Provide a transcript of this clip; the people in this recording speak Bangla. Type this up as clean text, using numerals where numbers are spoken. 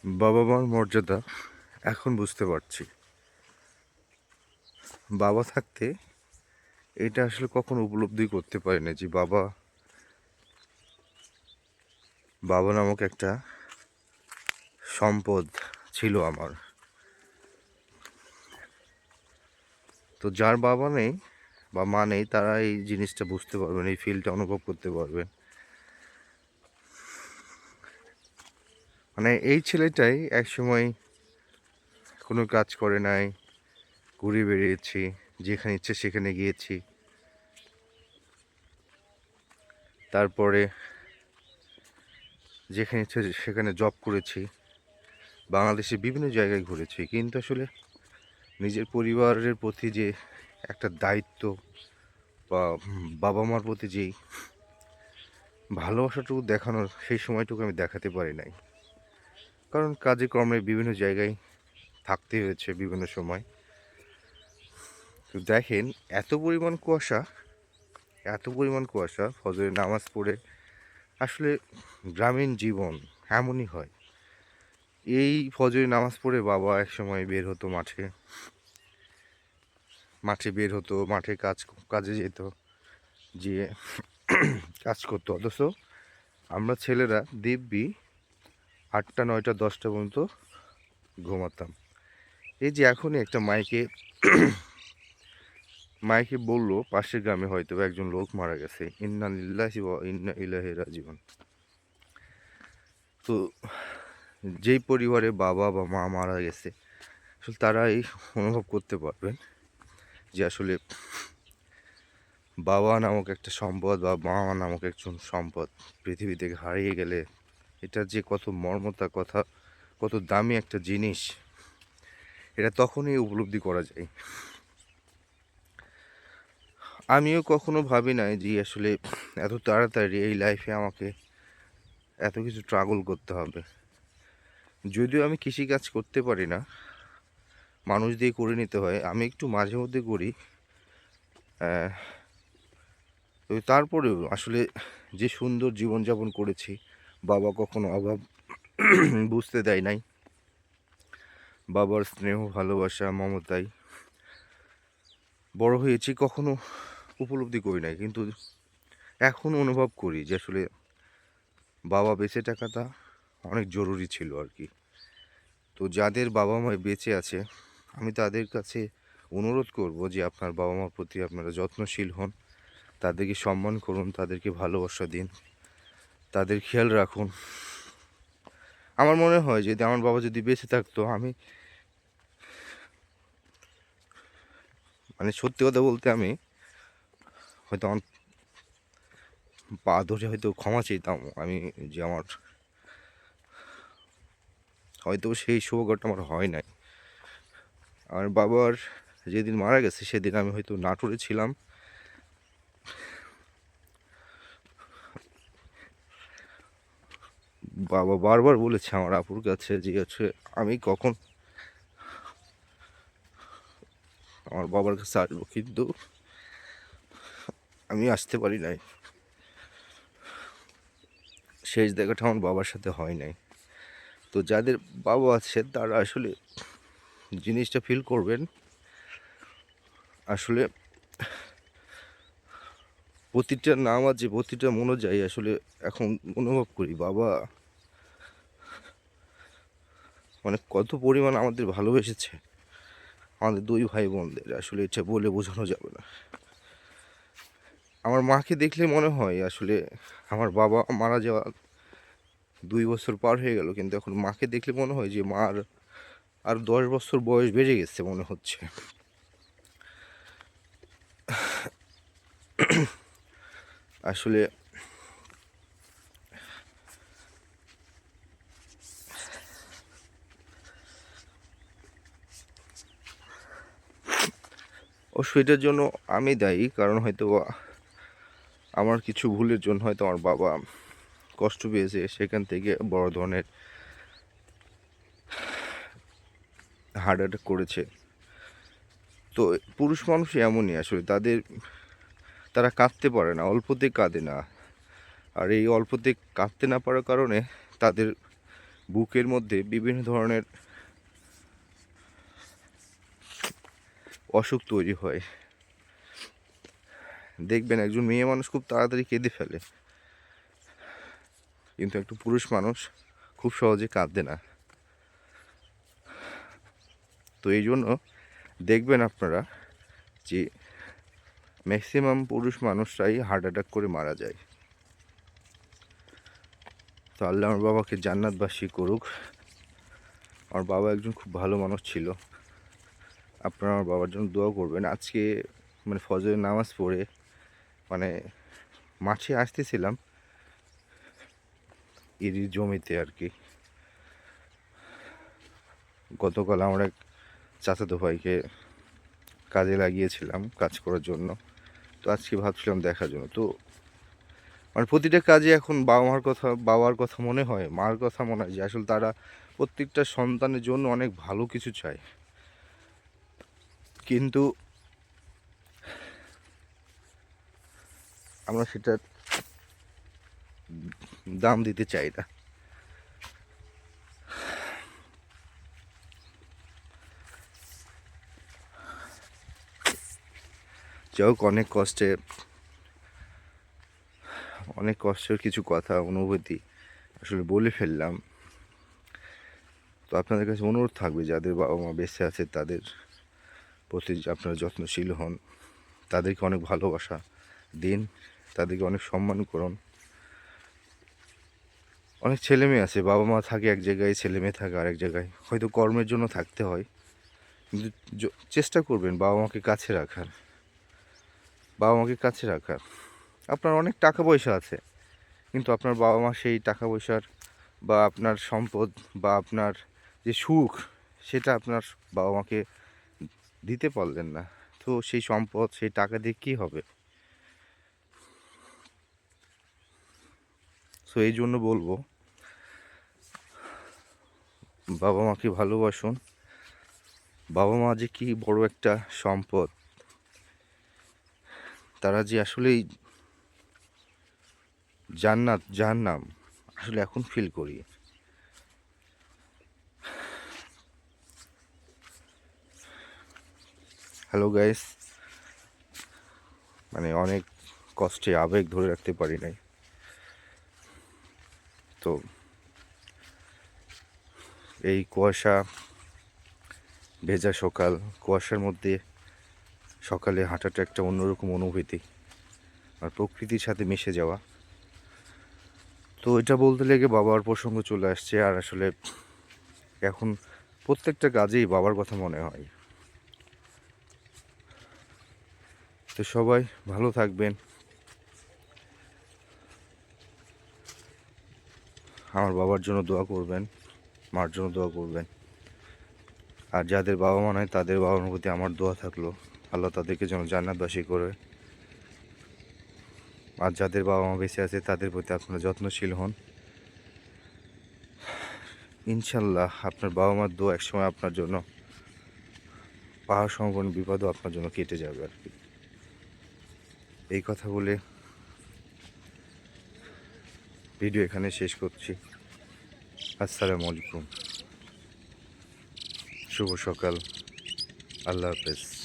বাবা মার মর্যাদা এখন বুঝতে পারছি। বাবা থাকতে এটা আসলে কখনো উপলব্ধি করতে পারি না যে বাবা বাবা নামক একটা সম্পদ ছিল আমার। তো যার বাবা নেই বা মা নেই তারা এই জিনিসটা বুঝতে পারবেন, এই ফিলটা অনুভব করতে পারবেন। মানে এই ছেলেটাই একসময় কোনো কাজ করে নাই, ঘুরে বেরিয়েছি, যেখানে ইচ্ছে সেখানে গিয়েছি। তারপরে যেখানে ইচ্ছে সেখানে জব করেছি, বাংলাদেশের বিভিন্ন জায়গায় ঘুরেছি, কিন্তু আসলে নিজের পরিবারের প্রতি যে একটা দায়িত্ব বা বাবা মার প্রতি যেই ভালোবাসাটুকু দেখানোর সেই সময়টুকু আমি দেখাতে পারি নাই। কারণ কাজে কর্মে বিভিন্ন জায়গায় থাকতে হয়েছে বিভিন্ন সময়। তো দেখেন, এত পরিমাণ কুয়াশা ফজরের নামাজ পড়ে আসলে গ্রামীণ জীবন এমনই হয়। এই ফজরের নামাজ পড়ে বাবা একসময় বের হতো মাঠে কাজে যেত, গিয়ে কাজ করতো। অথচ আমরা ছেলেরা দিব্যি 8টা 9টা 10টা পর্যন্ত ঘুমাতাম। এই যে এখনই একটা মাইকে বললো পাশের গ্রামে হয়তো একজন লোক মারা গেছে, ইন্না লিল্লাহি ওয়া ইন্না ইলাইহি রাজিউন। তো যেই পরিবারে বাবা বা মা মারা গেছে আসলে তারাই অনুভব করতে পারবেন যে আসলে বাবা নামক একটা সম্পদ বা মা নামক একজন সম্পদ পৃথিবী থেকে হারিয়ে গেলে এটা যে কত মর্মতা কথা, কত দামি একটা জিনিস, এটা তখনই উপলব্ধি করা যায়। আমিও কখনো ভাবি নাই যে আসলে এত তাড়াতাড়ি এই লাইফে আমাকে এত কিছু স্ট্রাগল করতে হবে। যদিও আমি কৃষিকাজ করতে পারি না, মানুষ দিয়ে করে নিতে হয়, আমি একটু মাঝে মধ্যে করি। তবে তারপরেও আসলে যে সুন্দর জীবনযাপন করেছি, বাবা কখনো অভাব বুঝতে দেয় নাই। বাবার স্নেহ ভালোবাসা মমতায় বড় হয়েছি, কখনো উপলব্ধি করি নাই, কিন্তু এখন অনুভব করি যে আসলে বাবা বেঁচে থাকাটা অনেক জরুরি ছিল আর কি। তো যাদের বাবা মা বেঁচে আছে আমি তাদের কাছে অনুরোধ করব যে আপনার বাবা মার প্রতি আপনারা যত্নশীল হন, তাদেরকে সম্মান করুন, তাদেরকে ভালোবাসা দিন, তাদের খেয়াল রাখুন। আমার মনে হয় যদি আমার বাবা যদি বেঁচে থাকতো, আমি মানে সত্যি কথা বলতে আমি হয়তো আমার পা ধরে হয়তো ক্ষমা চাইতাম আমি, যে আমার হয়তো সেই সৌভাগ্যটা আমার হয় নাই। আমার বাবার যেদিন মারা গেছে সেদিন আমি হয়তো নাটোরে ছিলাম। বাবা বারবার বলেছে আমার আপুর কাছে যে হচ্ছে আমি কখন আমার বাবার কাছে আসবো, কিন্তু আমি আসতে পারি নাই। শেষ দেখাটা আমার বাবার সাথে হয় নাই। তো যাদের বাবা আছে তারা আসলে জিনিসটা ফিল করবেন। আসলে প্রতিটা নামাজে প্রতিটা মনোযায়ী আসলে এখন অনুভব করি বাবা মানে কত পরিমাণ আমাদের ভালোবেসেছে, আমাদের দুই ভাই বোনদের, আসলে এটা বলে বোঝানো যাবে না। আমার মাকে দেখলে মনে হয় আসলে আমার বাবা মারা যাওয়া 2 বছর পার হয়ে গেল, কিন্তু এখন মাকে দেখলে মনে হয় যে মার আর 10 বছর বয়স বেড়ে গেছে মনে হচ্ছে। আসলে অবশ্য এটার জন্য আমি দায়ী, কারণ হয়তো আমার কিছু ভুলের জন্য হয়তো আমার বাবা কষ্ট পেয়েছে, সেখান থেকে বড় ধরনের হার্ট অ্যাটাক করেছে। তো পুরুষ মানুষই এমনই, আসলে তারা কাঁদতে পারে না, অল্পতে কাঁদে না। আর এই অল্পতে কাঁদতে না পারার কারণে তাদের বুকের মধ্যে বিভিন্ন ধরনের অসুখ তৈরি হয়। দেখবেন একজন মেয়ে মানুষ খুব তাড়াতাড়ি কেঁদে ফেলে, কিন্তু একটু পুরুষ মানুষ খুব সহজে কাঁদে না। তো এই জন্য দেখবেন আপনারা যে ম্যাক্সিমাম পুরুষ মানুষরাই হার্ট অ্যাটাক করে মারা যায়। তো আল্লাহ আমার বাবাকে জান্নাতবাসী করুক। আমার বাবা একজন খুব ভালো মানুষ ছিল। আপনারা আমার বাবার জন্য দোয়া করবেন। আজকে মানে ফজরের নামাজ পড়ে মানে মাঠে আসতেছিলাম ইরি জমিতে আর কি। গতকাল আমার এক চাচাতো ভাইকে কাজে লাগিয়েছিলাম কাজ করার জন্য, তো আজকে ভাবছিলাম দেখার জন্য। তো মানে প্রতিটা কাজে এখন বাবার কথা মনে হয়, মার কথা মনে হয় যে আসলে তারা প্রত্যেকটা সন্তানের জন্য অনেক ভালো কিছু চায়, কিন্তু আমরা সেটা দাম দিতে চাই না। যাই হোক, অনেক কষ্টের কিছু কথা অনুভূতি আসলে বলে ফেললাম। তো আপনাদের কাছে অনুরোধ থাকবে, যাদের বাবা মা বেঁচে আছে তাদের প্রতি আপনারা যত্নশীল হন, তাদেরকে অনেক ভালোবাসা দিন, তাদেরকে অনেক সম্মান করুন। অনেক ছেলে মেয়ে আছে, বাবা মা থাকে এক জায়গায়, ছেলে মেয়ে থাকে আরেক জায়গায়, হয়তো কর্মের জন্য থাকতে হয়, কিন্তু চেষ্টা করবেন বাবা মাকে কাছে রাখার। আপনার অনেক টাকা পয়সা আছে, কিন্তু আপনার বাবা মা সেই টাকা পয়সার বা আপনার সম্পদ বা আপনার যে সুখ, সেটা আপনার বাবা মাকে দিতে পারলেন না। তো সেই সম্পদ, সেই টাকা দিয়ে কী হবে? সো এই জন্য বলবো, বাবা মাকে ভালোবাসুন। বাবা মা যে কি বড় একটা সম্পদ, তারা যে আসলেই জান্নাত জাহান্নাম আসলে এখন ফিল করি। হ্যালো গাইস, মানে অনেক কষ্টে আবেগ ধরে রাখতে পারি নাই। তো এই কুয়াশা ভেজা সকাল, কুয়াশার মধ্যে সকালে হাঁটাটা একটা অন্যরকম অনুভূতি, আর প্রকৃতির সাথে মিশে যাওয়া। তো এটা বলতে লেগে বাবার প্রসঙ্গ চলে আসছে, আর আসলে এখন প্রত্যেকটা কাজেই বাবার কথা মনে হয়। তো সবাই ভালো থাকবেন, আমার বাবার জন্য দোয়া করবেন, মার জন্য দোয়া করবেন। আর যাদের বাবা মা নয় তাদের বাবা মার প্রতি আমার দোয়া থাকলো, আল্লাহ তাদেরকে যেন জান্নাতবাসী করে। আর যাদের বাবা মা বেঁচে আছে তাদের প্রতি আপনারা যত্নশীল হন। ইনশাল্লাহ আপনার বাবা মার দোয়া একসময় আপনার জন্য পাহাড় সম বিপদও আপনার জন্য কেটে যাবে আর কি। এই কথা বলে ভিডিও এখানে শেষ করছি। আসসালামু আলাইকুম, শুভ সকাল, আল্লাহ হাফেজ।